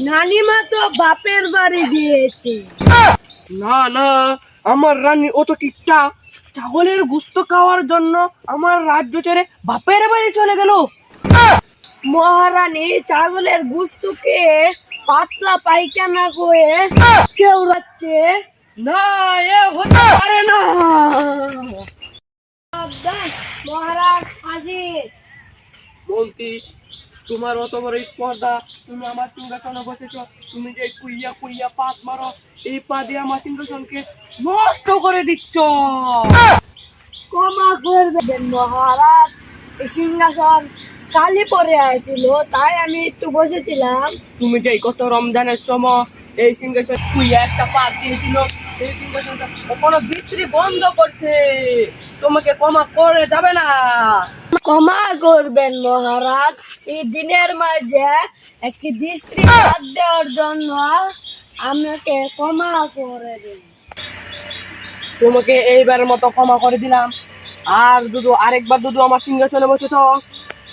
নানিমা তো বাপের বাড়ি দিয়েছে। না না, আমার রানী ও তো কিপটা, ছাগলের গোস্ত খাওয়ার জন্য আমার রাজ্য ছেড়ে বাপের বাড়ি চলে গেল। মহারানী ছাগলের গুস্তুকে পাতলা পায়খানা করে চেউড়াচ্ছে। না, এ হতে পারে না। মহারাজ হাজির। মন্ত্রী, তোমার অত বড় স্পর্ধা, তুমি আমার সিংহাসনে বসেছ, তুমি যে কুইয়া কুইয়া পাত মারো, এই পা দিয়ে আমার সিংহাসনকে নষ্ট করে দিচ্ছ। ক্ষমা করবেন মহারাজ, এই সিংহাসন কালি পরে আসছিল, তাই আমি একটু বসেছিলাম। তুমি যে গত রমজানের সময় এই সিংহাসন কুইয়া একটা পাত দিয়েছিল, এই সিংহাসনটা কোনো বিস্ত্রি বন্ধ করছে, তোমাকে ক্ষমা করে যাবে না। ক্ষমা করবেন মহারাজ, এই দিনের মাঝে একটি বিস্ত্রি বাদ দেওয়ার জন্য আমাকে ক্ষমা করে দিন। তোমাকে এইবারের মতো ক্ষমা করে দিলাম। আর দুদু আরেকবার দুদু আমার সিংহাসনে বসেছ,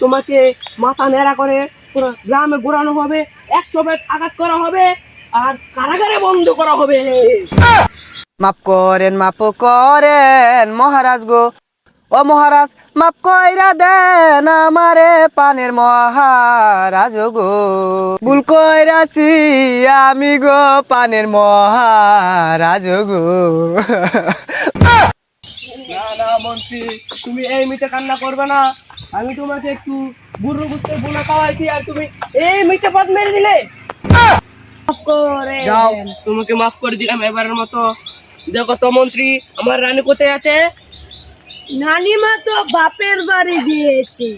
তোমাকে মাথা নেড়া করে পুরো গ্রামে ঘোরানো হবে, 100 বেত আঘাত করা হবে, আর কারাগারে বন্ধ করা হবে। মাফ করেন মহারাজ গো, ও মহারাজ মাফ কইরা দেন আমারে পানের মহারাজ গো, ভুল কইরাছি আমি গো পানের মহারাজ গো। না না মন্ত্রী, তুমি এই মিটে কান্না করবে না। আমি তোমাকে একটু বুড়ো গুস্তের বোনা খাওয়াইছি, আর তুমি এই মিটে পাত মেরে দিলে। মাফ করে যাও, দেন। তোমাকে মাফ করে দিলাম এবারের মতো। দেখো তো মন্ত্রী, আমার রানী কোথায় আছে? নানিমা তো বাপের বাড়ি দিয়েছে।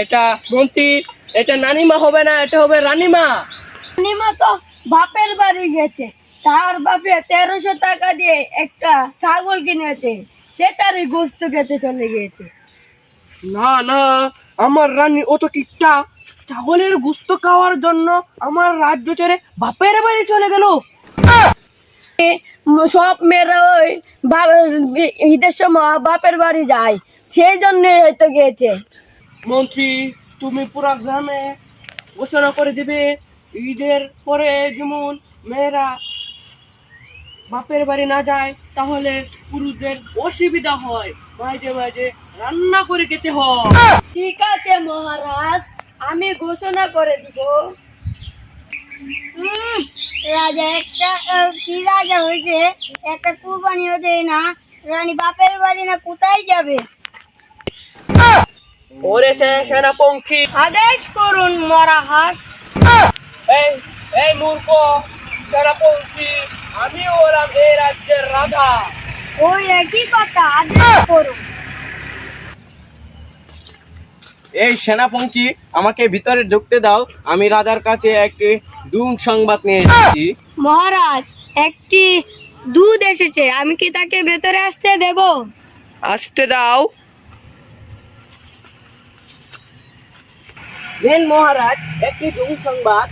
এটা মন্ত্রী, এটা নানিমা হবে না, এটা হবে রানীমা। নানিমা তো বাপের বাড়ি গেছে, তার বাপে 1300 টাকা দিয়ে একটা ছাগল কিনেছে, সেটারই গোস্ত খেতে চলে গিয়েছে। না না, আমার রানী ও তো কিপটা, ছাগলের গোস্ত খাওয়ার জন্য আমার রাজ্য ছেড়ে বাপের বাড়ি চলে গেল। সব মেয়েরা ওই ঈদের সময় বাপের বাড়ি যায়, সেই জন্য হয়তো গিয়েছে। মন্ত্রী, তুমি পুরা গ্রামে ঘোষণা করে দিবে, ঈদের পরে যেমন মেয়েরা বাপের বাড়ি না যায়, তাহলে পুরুষদের অসুবিধা হয়, মাঝে মাঝে রান্না করে খেতে হয়। ঠিক আছে মহারাজ, আমি ঘোষণা করে দিব। রাজা একটা কি রাজা হয়েছে, একটা কুরবানিও দেয় না, রানী বাপের বাড়ি না কোথায় যাবে? ওরে সেনাপঙ্খী, আদেশ করুন মহারাজ। এই এই মূর্খ সেনাপঙ্খী, আমি ওরা এই রাজ্যের রাজা। ওই একই কথা, আদেশ করুন। এই সেনাপঙ্খী, আমাকে ভিতরে ঢুকতে দাও, আমি রাজার কাছে একটি সংবাদ নিয়ে এসেছি। মহারাজ, একটি দুধ এসেছে, আমি কি তাকে ভেতরে আসতে দেব? আসতে দাও। দেন মহারাজ, একটি সংবাদ।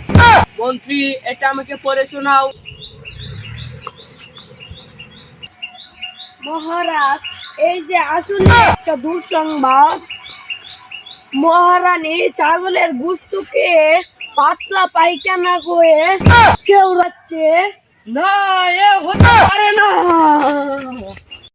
মন্ত্রী, এটা আমাকে পড়ে শোনাও। মহারাজ, এই যে আসলে একটা দুঃসংবাদ, মহারানী ছাগলের গুস্তুকে পাতলা পায়খানা করে চেউড়াচ্ছে। না, এ হতে পারে না।